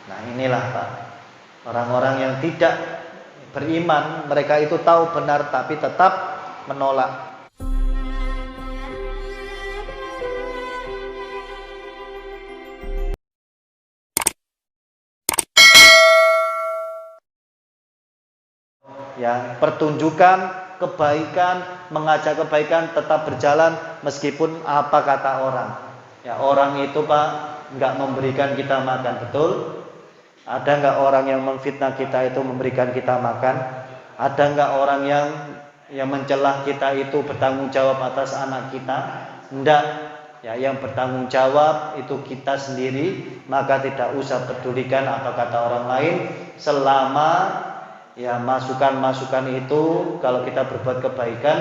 Nah inilah Pak, orang-orang yang tidak beriman, mereka itu tahu benar tapi tetap menolak. Ya, pertunjukan kebaikan, mengajak kebaikan tetap berjalan meskipun apa kata orang. Ya, orang itu Pak nggak memberikan kita makan, betul? Ada nggak orang yang memfitnah kita itu memberikan kita makan? Ada nggak orang yang mencelah kita itu bertanggung jawab atas anak kita? Enggak. Ya, yang bertanggung jawab itu kita sendiri, maka tidak usah pedulikan apa kata orang lain selama ya masukan-masukan itu kalau kita berbuat kebaikan,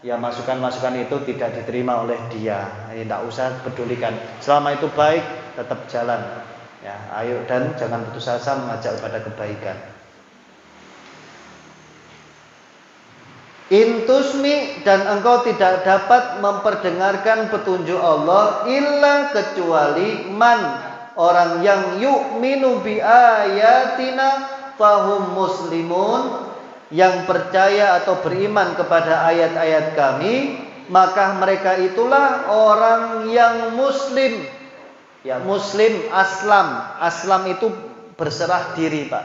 ya masukan-masukan itu tidak diterima oleh dia. Tidak usah pedulikan. Selama itu baik, tetap jalan. Ya, ayo dan jangan putus asa mengajak kepada kebaikan. Intusmi dan engkau tidak dapat memperdengarkan petunjuk Allah illa kecuali man orang yang yu'minu bi ayatina fahum muslimun, yang percaya atau beriman kepada ayat-ayat kami, maka mereka itulah orang yang muslim. Ya, muslim, aslam itu berserah diri Pak.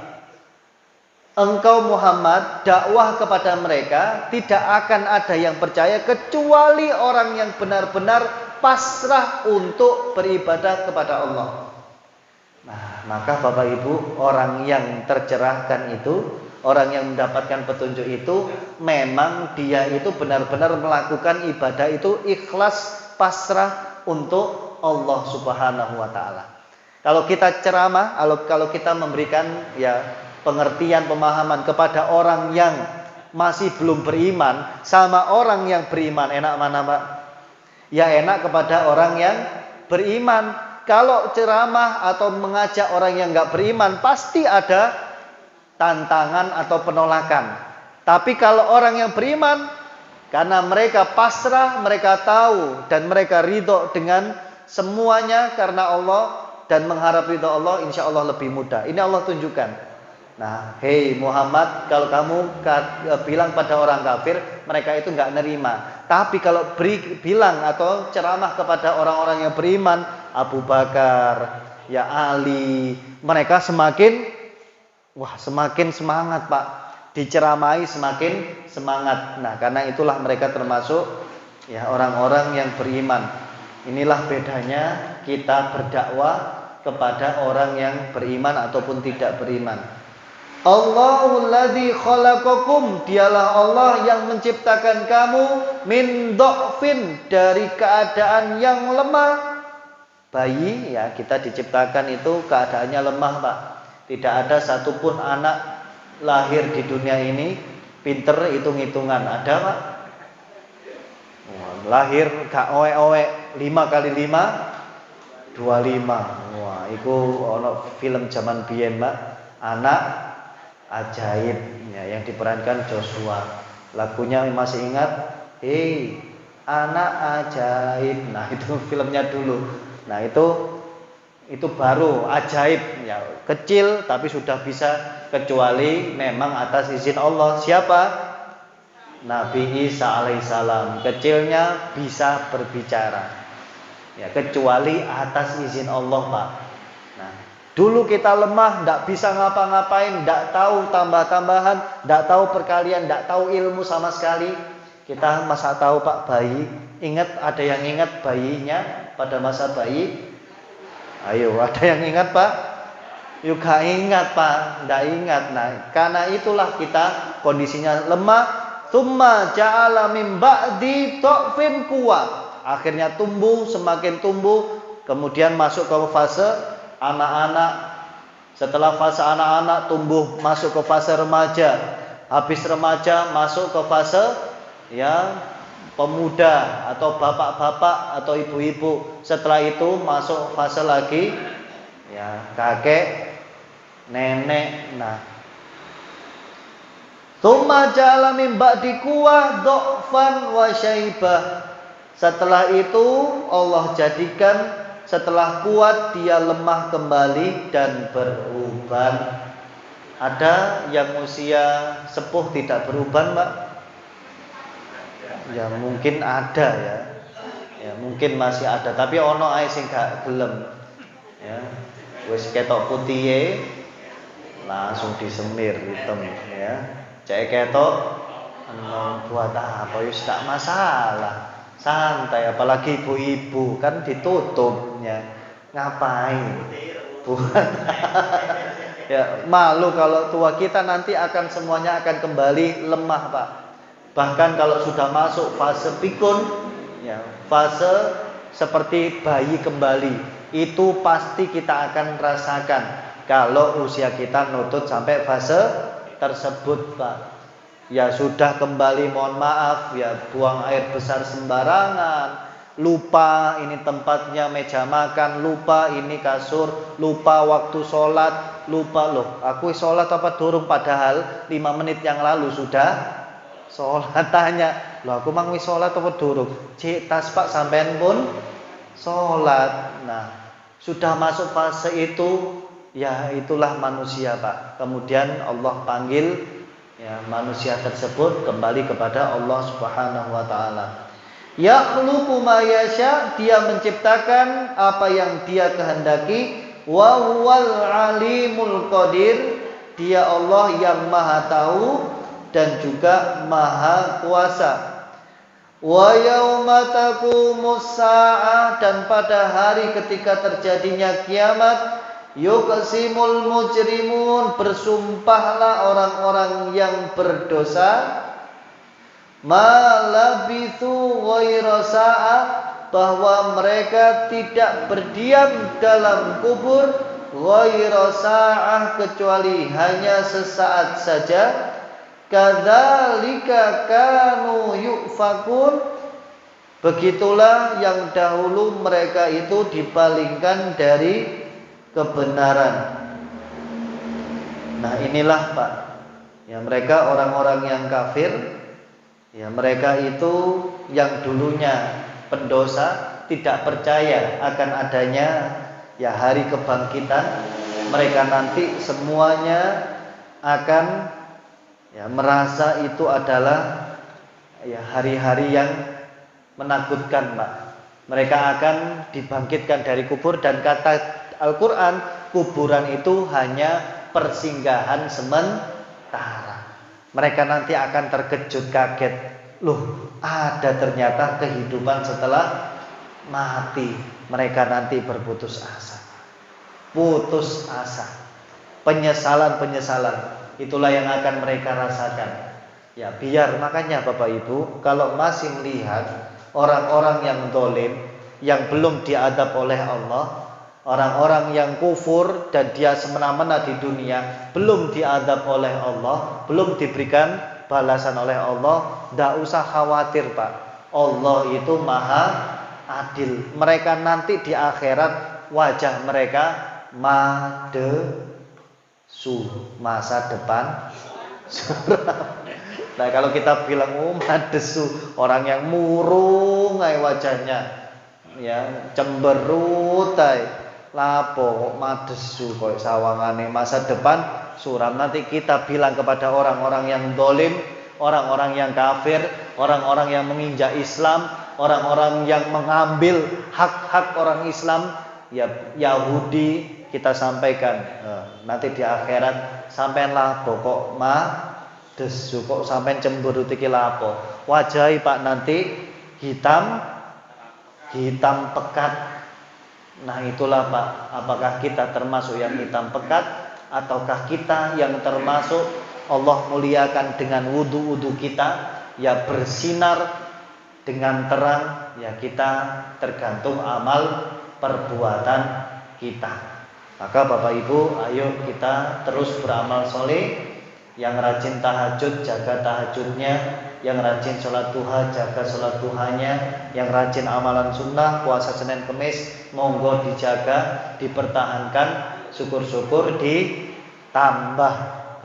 Engkau Muhammad dakwah kepada mereka, tidak akan ada yang percaya kecuali orang yang benar-benar pasrah untuk beribadah kepada Allah. Nah, maka Bapak Ibu, orang yang tercerahkan itu, orang yang mendapatkan petunjuk itu, memang dia itu benar-benar melakukan ibadah itu ikhlas, pasrah untuk Allah Subhanahu wa taala. Kalau kita ceramah, kalau kita memberikan ya pengertian, pemahaman kepada orang yang masih belum beriman sama orang yang beriman, enak mana Pak? Ya enak kepada orang yang beriman. Kalau ceramah atau mengajak orang yang nggak beriman, pasti ada tantangan atau penolakan. Tapi kalau orang yang beriman, karena mereka pasrah, mereka tahu dan mereka ridho dengan semuanya karena Allah dan mengharap ridho Allah, insya Allah lebih mudah. Ini Allah tunjukkan. Nah, hei Muhammad, kalau kamu bilang pada orang kafir, mereka itu nggak nerima. Tapi kalau bilang atau ceramah kepada orang-orang yang beriman, Abu Bakar, ya Ali, mereka semakin semangat Pak. Diceramai semakin semangat. Nah, karena itulah mereka termasuk ya orang-orang yang beriman. Inilah bedanya kita berdakwah kepada orang yang beriman ataupun tidak beriman. Allahul ladzi khalaqakum, dialah Allah yang menciptakan kamu min dhafin, dari keadaan yang lemah. Bayi ya kita diciptakan itu keadaannya lemah Pak. Tidak ada satupun anak lahir di dunia ini pinter hitung-hitungan, ada Pak? Lahir gak owe-owe 5 kali 5 25. Wah, itu ono film zaman biyen Pak, Anak Ajaib ya, yang diperankan Joshua. Lagunya masih ingat? Hei, Anak Ajaib. Nah, itu filmnya dulu. Nah, itu baru ajaib ya, kecil tapi sudah bisa, kecuali memang atas izin Allah. Siapa? Nabi Isa alaihissalam. Kecilnya bisa berbicara. Ya, kecuali atas izin Allah, Pak. Nah, dulu kita lemah, tidak bisa ngapa-ngapain, tidak tahu tambah-tambahan, tidak tahu perkalian, tidak tahu ilmu sama sekali. Kita masa tahu Pak bayi? Ingat, ada yang ingat bayinya pada masa bayi? Ayo, ada yang ingat Pak? Yuk gak ingat Pak, tidak ingat. Nah, karena itulah kita kondisinya lemah. Tsumma ja'ala min ba'di dha'fin quwwah. Akhirnya tumbuh, semakin tumbuh, kemudian masuk ke fase anak-anak. Setelah fase anak-anak tumbuh masuk ke fase remaja. Habis remaja masuk ke fase ya pemuda atau bapak-bapak atau ibu-ibu. Setelah itu masuk fase lagi ya kakek, nenek. Nah, tsumma ja'ala min ba'di quwwah dha'fan wa syaibah. Setelah itu Allah jadikan setelah kuat dia lemah kembali dan beruban. Ada yang usia sepuh tidak beruban, Mbak? Ya mungkin ada ya. Ya mungkin masih ada, tapi ono ae sing gak gelem. Ya. Wis ketok putih langsung disemir hitam ya. Cek ketok buat apa yus tak masalah. Santai, apalagi ibu-ibu kan ditutupnya. Ngapain? Buat ya malu kalau tua kita nanti akan semuanya akan kembali lemah, Pak. Bahkan kalau sudah masuk fase pikun, ya, fase seperti bayi kembali, itu pasti kita akan rasakan kalau usia kita nutut sampai fase tersebut, Pak. Ya sudah kembali, mohon maaf ya, buang air besar sembarangan, lupa ini tempatnya meja makan, lupa ini kasur, lupa waktu sholat, lupa loh aku sholat apa durung, padahal 5 menit yang lalu sudah sholat. Tanya loh aku mang wis sholat apa durung, cik tas Pak sampean pun sholat. Nah sudah masuk fase itu, ya itulah manusia, Pak. Kemudian Allah panggil ya manusia tersebut kembali kepada Allah Subhanahu wa taala. Yakhluqu ma yasha, dia menciptakan apa yang dia kehendaki. Wa huwal alimul qadir, dia Allah yang maha tahu dan juga maha kuasa. Wa yauma taqumus saa'ah, dan pada hari ketika terjadinya kiamat, yuqsimul mujrimun, bersumpahlah orang-orang yang berdosa, ma labithu ghaira sa'ah, bahwa mereka tidak berdiam dalam kubur ghaira sa'ah, kecuali hanya sesaat saja. Kadzalika kanu yufakun, begitulah yang dahulu mereka itu dipalingkan dari kebenaran. Nah inilah, Pak, ya mereka orang-orang yang kafir, ya mereka itu yang dulunya pendosa, tidak percaya akan adanya ya hari kebangkitan. Mereka nanti semuanya akan ya merasa itu adalah ya hari-hari yang menakutkan, Pak. Mereka akan dibangkitkan dari kubur, dan kata Al-Quran, kuburan itu hanya persinggahan sementara. Mereka nanti akan terkejut, kaget, loh ada ternyata kehidupan setelah mati. Mereka nanti berputus asa, putus asa, penyesalan-penyesalan, itulah yang akan mereka rasakan. Ya biar makanya Bapak Ibu, kalau masih melihat orang-orang yang zalim, yang belum diadab oleh Allah, orang-orang yang kufur dan dia semena-mena di dunia, belum diadab oleh Allah, belum diberikan balasan oleh Allah, tidak usah khawatir, Pak. Allah itu maha adil. Mereka nanti di akhirat wajah mereka madesu, masa depan suram. Nah kalau kita bilang madesu, orang yang murung ay wajahnya, ya cemberut ay. Lapo madesu kok sawangane, masa depan suram. Nanti kita bilang kepada orang-orang yang zalim, orang-orang yang kafir, orang-orang yang menginjak Islam, orang-orang yang mengambil hak-hak orang Islam, ya Yahudi, kita sampaikan nanti di akhirat sampean lapo kok madesu, kok sampean cemberut iki lapo. Wajahi Pak nanti hitam pekat. Nah itulah Pak, apakah kita termasuk yang hitam pekat, ataukah kita yang termasuk Allah muliakan dengan wudu-wudu kita, ya bersinar dengan terang, ya kita tergantung amal perbuatan kita. Maka Bapak Ibu, ayo kita terus beramal soleh. Yang rajin tahajud, jaga tahajudnya. Yang rajin sholat duha, jaga sholat duhanya. Yang rajin amalan sunnah, puasa Senin Kemis, monggo dijaga, dipertahankan. Syukur-syukur ditambah.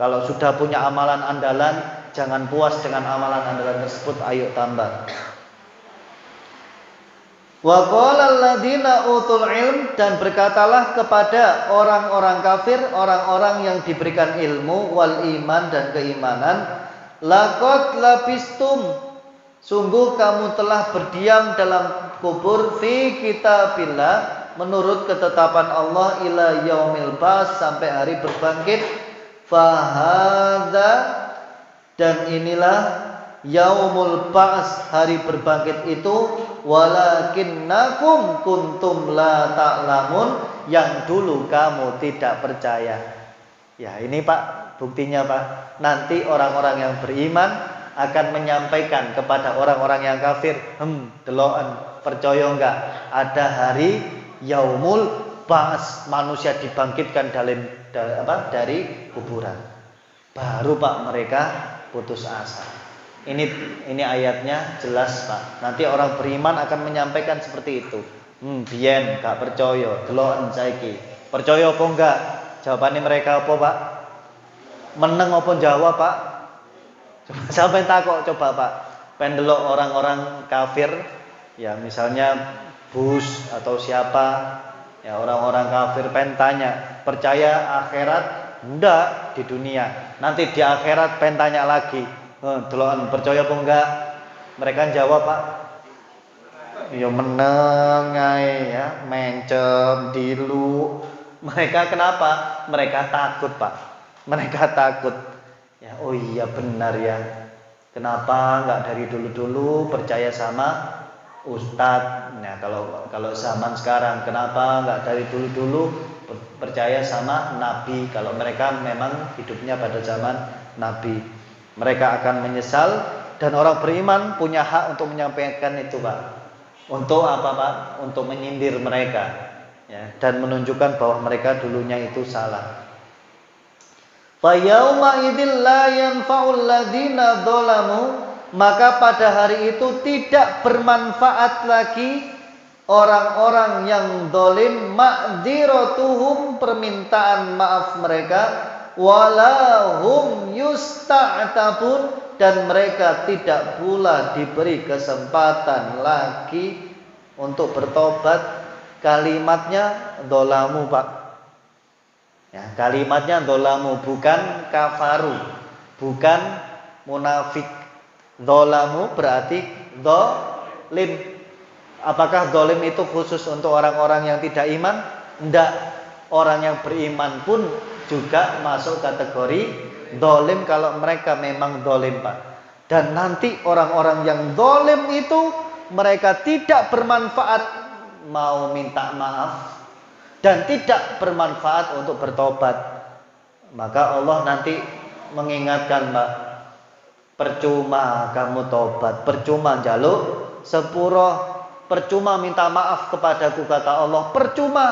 Kalau sudah punya amalan andalan, jangan puas dengan amalan andalan tersebut, ayo tambah. Wa qala alladziina utul ilm, dan berkatalah kepada orang-orang kafir, orang-orang yang diberikan ilmu wal iman dan keimanan, laqad labistum, sungguh kamu telah berdiam dalam kubur, fi kitabillah, menurut ketetapan Allah, ila yaumil ba'ts, sampai hari berbangkit. Fahadza, dan inilah yaumul ba'ts, hari berbangkit itu, walakinnakum kuntum la ta'lamun, yang dulu kamu tidak percaya. Ya, ini Pak, buktinya Pak. Nanti orang-orang yang beriman akan menyampaikan kepada orang-orang yang kafir, deloken, percaya enggak ada hari yaumul ba'ts, manusia dibangkitkan dari kuburan. Baru Pak mereka putus asa. Ini ayatnya jelas Pak. Nanti orang beriman akan menyampaikan seperti itu. Biyen gak percaya, deloken saiki. Percaya apa enggak? Jawabannya mereka apa Pak? Meneng apa jawab Pak? Coba sampai takok coba Pak. Pendelok orang-orang kafir, ya misalnya Bush atau siapa, ya orang-orang kafir tanya, percaya akhirat? Enggak, di dunia. Nanti di akhirat tanya lagi. Deloken percaya apa enggak? Mereka jawab Pak, ya meneng ae ya, mencem dilu. Mereka kenapa? Mereka takut Pak. Mereka takut. Ya, oh iya benar ya. Kenapa enggak dari dulu-dulu percaya sama ustadz? Nah, kalau zaman sekarang kenapa enggak dari dulu-dulu percaya sama nabi? Kalau mereka memang hidupnya pada zaman nabi. Mereka akan menyesal, dan orang beriman punya hak untuk menyampaikan itu Pak. Untuk apa Pak? Untuk menyindir mereka, ya, dan menunjukkan bahwa mereka dulunya itu salah. Fa yauma idzil la yanfa'ul ladzina dzalamu, maka pada hari itu tidak bermanfaat lagi orang-orang yang zalim, ma'dziratuhum, permintaan maaf mereka, walahum yusta'tabun, dan mereka tidak pula diberi kesempatan lagi untuk bertobat. Kalimatnya dolamu Pak, ya, kalimatnya dolamu, bukan kafaru, bukan munafik. Dolamu berarti dolim. Apakah dolim itu khusus untuk orang-orang yang tidak iman? Tidak. Orang yang beriman pun juga masuk kategori dolim kalau mereka memang dolim Pak. Dan nanti orang-orang yang dolim itu mereka tidak bermanfaat mau minta maaf, dan tidak bermanfaat untuk bertobat. Maka Allah nanti mengingatkan Pak, percuma kamu tobat, percuma jaluk sepuro, percuma minta maaf kepadaku, kata Allah, percuma.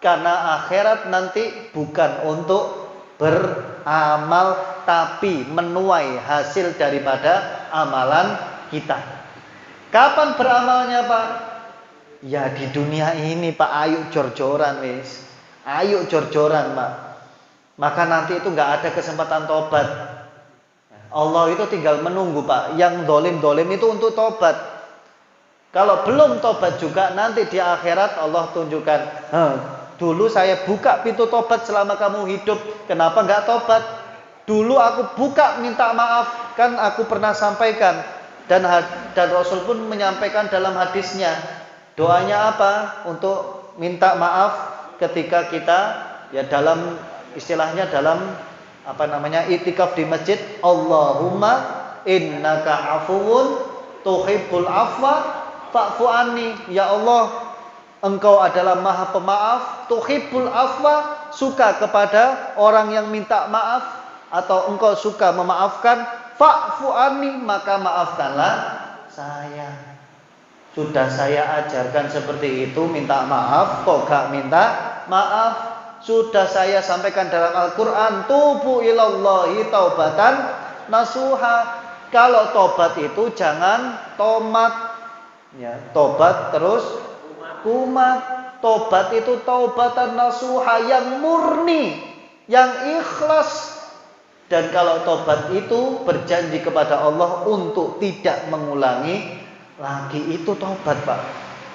Karena akhirat nanti bukan untuk beramal, tapi menuai hasil daripada amalan kita. Kapan beramalnya Pak? Ya di dunia ini Pak, ayo jor-joran wis. Ayo jor-joran Pak. Maka nanti itu gak ada kesempatan tobat. Allah itu tinggal menunggu Pak, yang dolim-dolim itu untuk tobat. Kalau belum tobat juga, nanti di akhirat Allah tunjukkan, dulu saya buka pintu tobat selama kamu hidup, kenapa enggak tobat? Dulu aku buka minta maaf, kan aku pernah sampaikan, dan Rasul pun menyampaikan dalam hadisnya, doanya apa? Untuk minta maaf ketika kita ya dalam istilahnya dalam iktikaf di masjid. Allahumma innaka afuwun tuhibbul afwa fa'fu anni. Ya Allah, Engkau adalah Maha Pemaaf, tuhibbul afwa, suka kepada orang yang minta maaf, atau Engkau suka memaafkan, fa'fu anni, maka maafkanlah saya. Sudah saya ajarkan seperti itu, minta maaf kok gak minta maaf. Sudah saya sampaikan dalam Al-Quran, tubu ilallahi taubatan nasuha. Kalau tobat itu jangan tomat, ya, tobat terus kumat. Tobat itu taubatan nasuha, yang murni, yang ikhlas. Dan kalau tobat itu berjanji kepada Allah untuk tidak mengulangi lagi, itu tobat Pak.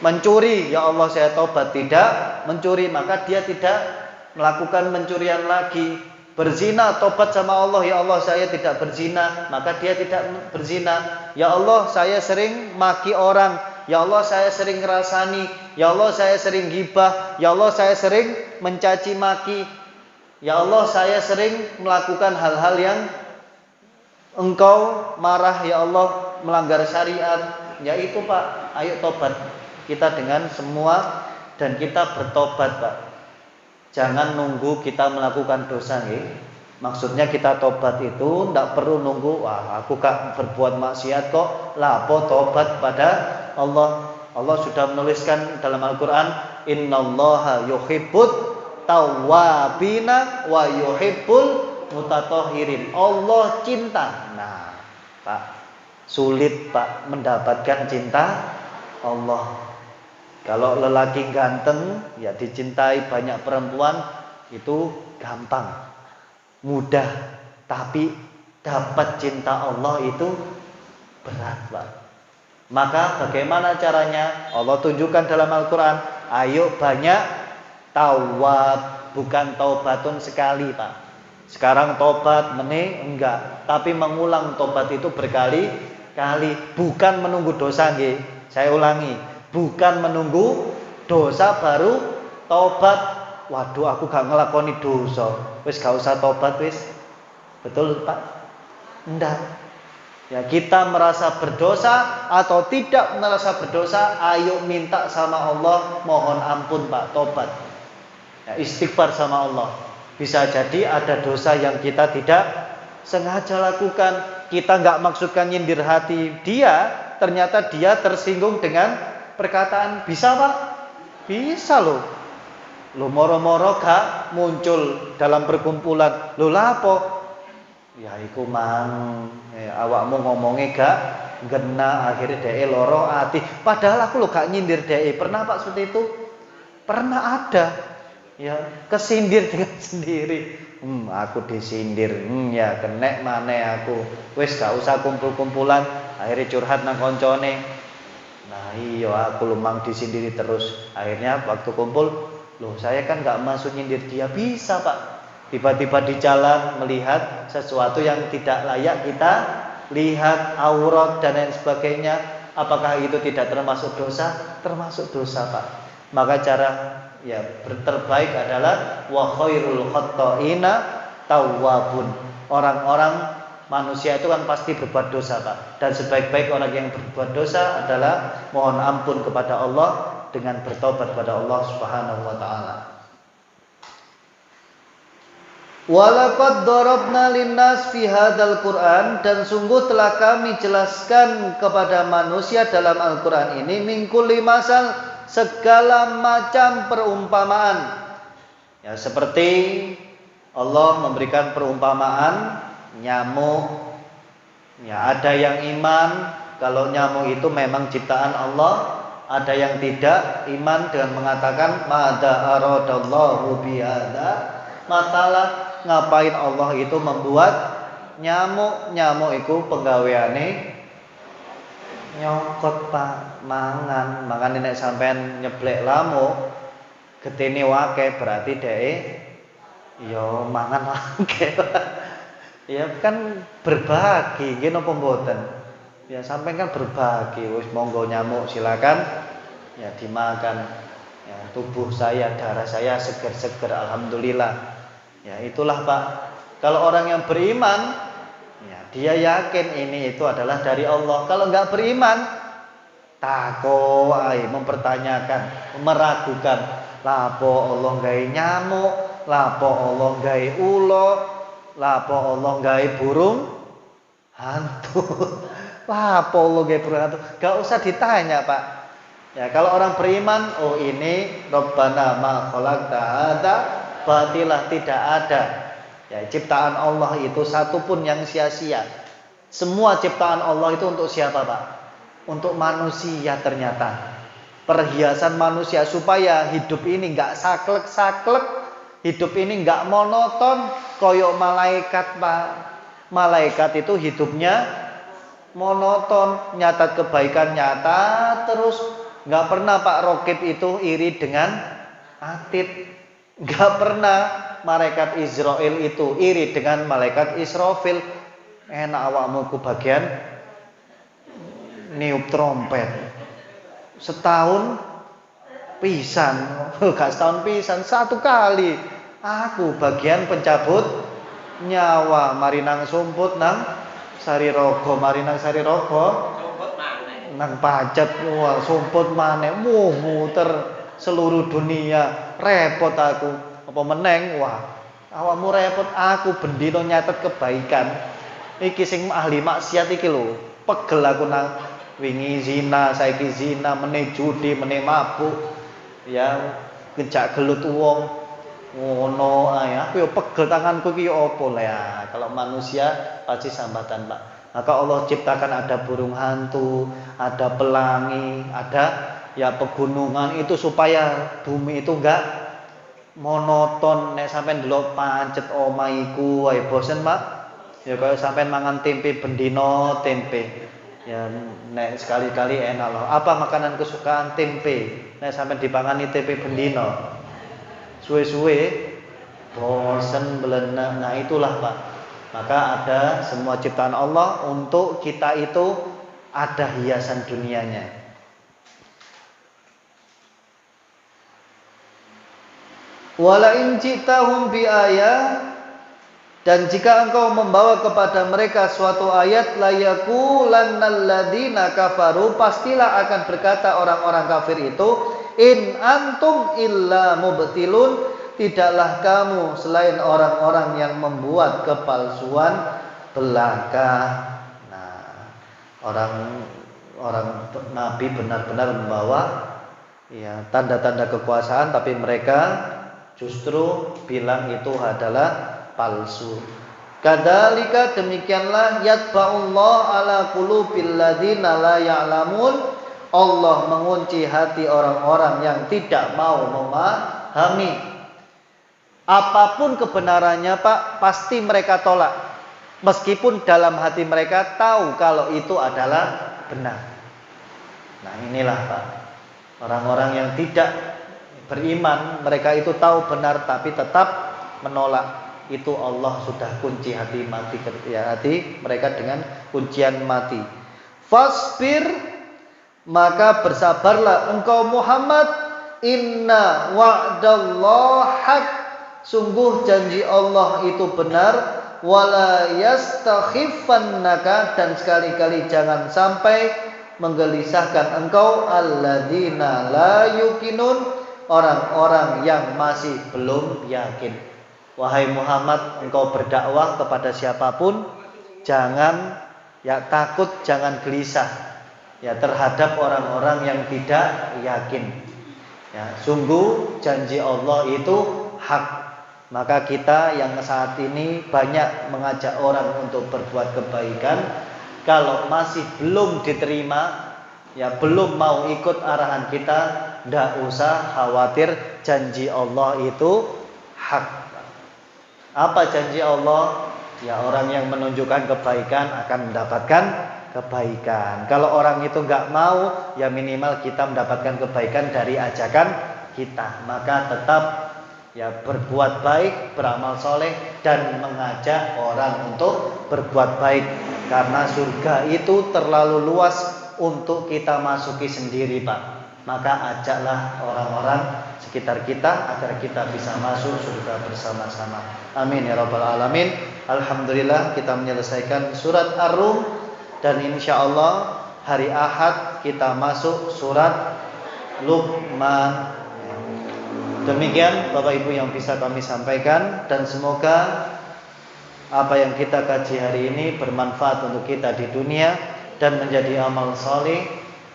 Mencuri, ya Allah saya tobat tidak mencuri, maka dia tidak melakukan pencurian lagi. Berzina, tobat sama Allah, ya Allah saya tidak berzina, maka dia tidak berzina. Ya Allah saya sering maki orang, ya Allah saya sering ngerasani, ya Allah saya sering gibah, ya Allah saya sering mencaci maki, ya Allah saya sering melakukan hal-hal yang Engkau marah, ya Allah, melanggar syariat. Ya itu Pak, ayo tobat kita dengan semua, dan kita bertobat Pak. Jangan nunggu kita melakukan dosa nih. Maksudnya kita tobat itu tidak perlu nunggu, wah aku gak berbuat maksiat kok, lapo tobat pada Allah. Allah sudah menuliskan dalam Al-Quran, innallaha yuhibbut tawwabina wa yuhibbul mutatahhirin. Allah cinta. Nah Pak, sulit Pak mendapatkan cinta Allah. Kalau lelaki ganteng, ya dicintai banyak perempuan, itu gampang, mudah. Tapi dapat cinta Allah itu berat Pak. Maka bagaimana caranya? Allah tunjukkan dalam Al-Quran, ayo banyak tawab, bukan taubatun sekali Pak. Sekarang tobat enggak, tapi mengulang tobat itu berkali-kali, bukan menunggu dosa nggih. Saya ulangi, bukan menunggu dosa baru tobat. Waduh aku gak ngelakoni dosa, wis gak usah tobat wis. Betul Pak? Enggak. Ya kita merasa berdosa atau tidak merasa berdosa, ayo minta sama Allah, mohon ampun Pak, tobat. Ya, istighfar sama Allah. Bisa jadi ada dosa yang kita tidak sengaja lakukan. Kita gak maksudkan nyindir hati dia, ternyata dia tersinggung dengan perkataan. Bisa Pak? Bisa loh. Lo moro-moro gak muncul dalam perkumpulan. Lo lapo? Ya iku mang awakmu ngomongnya gak gena, akhirnya dhek loro ati. Padahal aku lo gak nyindir dhek. Pernah Pak seperti itu? Pernah ada. Ya, kesindir dengan sendiri. Aku disindir. Ya kenek maneh aku. Wis gak usah kumpul-kumpulan. Akhirnya curhat nang koncone. Nah iya aku lumang disindiri terus. Akhirnya waktu kumpul, loh saya kan gak maksud nyindir dia. Bisa Pak. Tiba-tiba di jalan melihat sesuatu yang tidak layak kita lihat, aurat dan lain sebagainya. Apakah itu tidak termasuk dosa? Termasuk dosa Pak. Maka cara ya terbaik adalah wa khairul khatta'ina tawwabun. Orang-orang manusia itu kan pasti berbuat dosa Pak. Dan sebaik-baik orang yang berbuat dosa adalah mohon ampun kepada Allah dengan bertobat kepada Allah Subhanahu wa taala. Walaqad darabna linnas fi hadzal Qur'an, dan sungguh telah kami jelaskan kepada manusia dalam Al-Qur'an ini min kulli masal, segala macam perumpamaan. Ya seperti Allah memberikan perumpamaan nyamuk. Ya ada yang iman kalau nyamuk itu memang ciptaan Allah, ada yang tidak iman dengan mengatakan madza aradallahu bihadza. Masalah ngapain Allah itu membuat nyamuk? Nyamuk itu penggaweane nyokot Pak, mangan. Makane nek sampean nyeblek lamuk getene wake berarti dhek ya mangan wake. Ya kan berbagi nggih napa mboten? Ya sampean kan berbagi, wis monggo nyamuk silakan ya dimakan. Ya tubuh saya, darah saya seger-seger alhamdulillah. Ya itulah Pak. Kalau orang yang beriman, ya dia yakin ini itu adalah dari Allah. Kalau enggak beriman, takut, mempertanyakan, meragukan. Lapo Allah gawe nyamuk, lapo Allah gawe ulo, lapo Allah gawe burung hantu. Lapo Allah gawe burung hantu. Enggak usah ditanya Pak. Ya kalau orang beriman, oh ini Rabbana ma khalaqta hadza batilah, tidak ada ya ciptaan Allah itu satupun yang sia-sia. Semua ciptaan Allah itu untuk siapa Pak? Untuk manusia ternyata. Perhiasan manusia supaya hidup ini enggak saklek-saklek, hidup ini enggak monoton koyok malaikat Pak. Malaikat itu hidupnya monoton, nyata kebaikan nyata terus, Nggak pernah Pak Rokib itu iri dengan Atid. Nggak pernah malaikat Israel itu iri dengan malaikat Israfil. Enak awakmu ku bagian niup trompet. Setahun pisan, gak setahun pisan, 1 kali. Aku bagian pencabut nyawa, mari nang sumput nang Sarirogo, mari nang Sarirogo nang pacet, wah sumput maneh, muter seluruh dunia, repot aku. Apa meneng, wah awakmu repot, aku bendino nyatet kebaikan. Iki sing ahli maksiat iki lho, pegel aku nang wingi zina, saiki zina, meneh judi, meneh mabuk. Ya kejak gelut wong ngono ae. Aku yo pegel tanganku ki opo lah ya. Kalau manusia pasti sambatan, Pak. Maka Allah ciptakan ada burung hantu, ada pelangi, ada ya pegunungan itu supaya bumi itu enggak monoton. Nek sampean ndelok pancet omaiku wae bosen, Pak. Ya kaya sampean mangan tempe bendino tempe. Ya nek sekali-kali enak loh. Apa makanan kesukaan? Tempe. Nek sampean dipangani tempe bendino, suwe-suwe bosen belenak. Nah itulah Pak. Maka ada semua ciptaan Allah untuk kita itu ada hiasan dunianya. Wala in ji'tahum bi ayat, dan jika engkau membawa kepada mereka suatu ayat, layakulannal ladzina kafaru, pastilah akan berkata orang-orang kafir itu, in antum illa mubtilun, tidaklah kamu selain orang-orang yang membuat kepalsuan belaka. Nah, orang Nabi benar-benar membawa ya tanda-tanda kekuasaan, tapi mereka justru bilang itu adalah palsu. Kadzalika, demikianlah, yatba'ullah ala qulubil ladzina la ya'lamun, Allah mengunci hati orang-orang yang tidak mau memahami. Apapun kebenarannya Pak, pasti mereka tolak, meskipun dalam hati mereka tahu kalau itu adalah benar. Nah inilah Pak, orang-orang yang tidak beriman, mereka itu tahu benar tapi tetap menolak. Itu Allah sudah kunci hati mati, ya, hati mereka dengan kuncian mati. Fasbir, maka bersabarlah engkau Muhammad, inna wa'dallah haq, sungguh janji Allah itu benar, wala yastakhifannaka, dan sekali-kali jangan sampai menggelisahkan engkau, alladzina la yuqinun, orang-orang yang masih belum yakin. Wahai Muhammad, engkau berdakwah kepada siapapun, jangan ya takut, jangan gelisah ya terhadap orang-orang yang tidak yakin. Ya, sungguh janji Allah itu hak. Maka kita yang saat ini banyak mengajak orang untuk berbuat kebaikan, kalau masih belum diterima, ya belum mau ikut arahan kita, ndak usah khawatir, janji Allah itu hak. Apa janji Allah? Ya orang yang menunjukkan kebaikan akan mendapatkan kebaikan. Kalau orang itu enggak mau, ya minimal kita mendapatkan kebaikan dari ajakan kita. Maka tetap ya berbuat baik, beramal soleh, dan mengajak orang untuk berbuat baik. Karena surga itu terlalu luas untuk kita masuki sendiri Pak. Maka ajaklah orang-orang sekitar kita agar kita bisa masuk surga bersama-sama. Amin ya rabbal alamin. Alhamdulillah kita menyelesaikan surat Ar-Rum, dan insyaallah hari Ahad kita masuk surat Luqman. Demikian Bapak Ibu yang bisa kami sampaikan, dan semoga apa yang kita kaji hari ini bermanfaat untuk kita di dunia dan menjadi amal saleh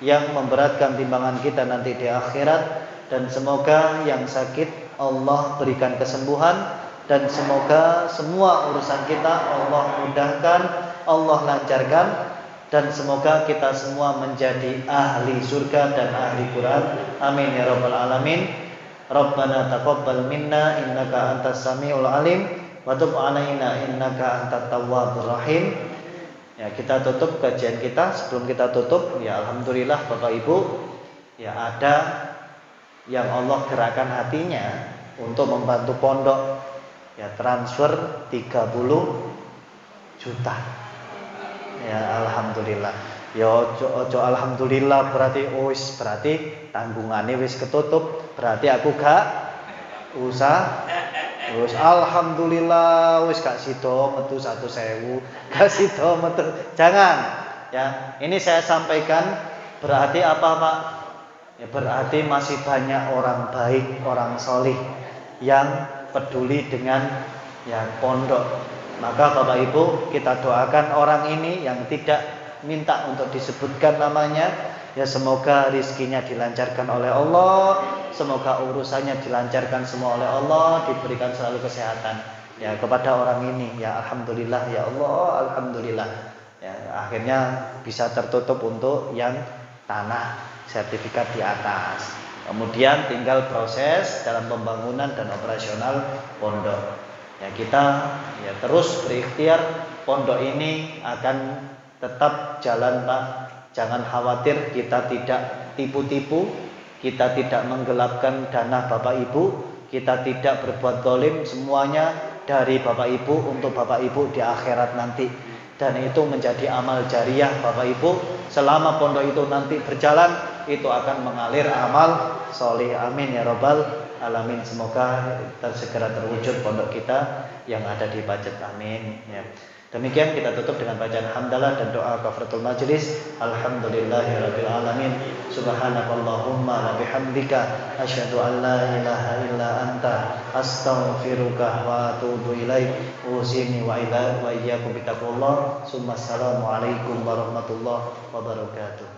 yang memberatkan timbangan kita nanti di akhirat. Dan semoga yang sakit Allah berikan kesembuhan, dan semoga semua urusan kita Allah mudahkan, Allah lancarkan, dan semoga kita semua menjadi ahli surga dan ahli Quran. Amin ya rabbal alamin. Rabbana taqabbal minna innaka antas samiul alim wa tub alaina innaka antat tawwabur rahim. Ya, kita tutup kajian kita. Sebelum kita tutup, ya alhamdulillah Bapak Ibu, ya ada yang Allah gerakkan hatinya untuk membantu pondok, ya transfer 30 juta. Ya alhamdulillah. Ya ojo alhamdulillah berarti berarti tanggungannya wis ketutup, berarti aku gak usah. Wis alhamdulillah wis gak sida metu 1.000, gak sida metu. Jangan. Ya, ini saya sampaikan berarti apa, Pak? Ya, berarti masih banyak orang baik, orang solih yang peduli dengan ya pondok. Maka Bapak Ibu, kita doakan orang ini yang tidak minta untuk disebutkan namanya, ya semoga rizkinya dilancarkan oleh Allah, semoga urusannya dilancarkan semua oleh Allah, diberikan selalu kesehatan. Ya kepada orang ini, ya alhamdulillah ya Allah, alhamdulillah. Ya, akhirnya bisa tertutup untuk yang tanah sertifikat di atas. Kemudian tinggal proses dalam pembangunan dan operasional pondok. Ya kita ya terus berikhtiar, pondok ini akan tetap jalan, Pak. Jangan khawatir, kita tidak tipu-tipu, kita tidak menggelapkan dana Bapak Ibu, kita tidak berbuat zalim, semuanya dari Bapak Ibu untuk Bapak Ibu di akhirat nanti. Dan itu menjadi amal jariah Bapak Ibu. Selama pondok itu nanti berjalan, itu akan mengalir amal soleh. Amin ya robbal alamin. Semoga segera terwujud pondok kita yang ada di Pacet. Amin ya. Demikian kita tutup dengan bacaan hamdalah dan doa kafaratul majlis. Alhamdulillahirabbil alamin. Subhanakallahumma wa bihamdika asyhadu an la ilaha illa anta astaghfiruka wa atubu ilaik. Usini wa iyyakum bittaqullah. Assalamualaikum warahmatullahi wabarakatuh.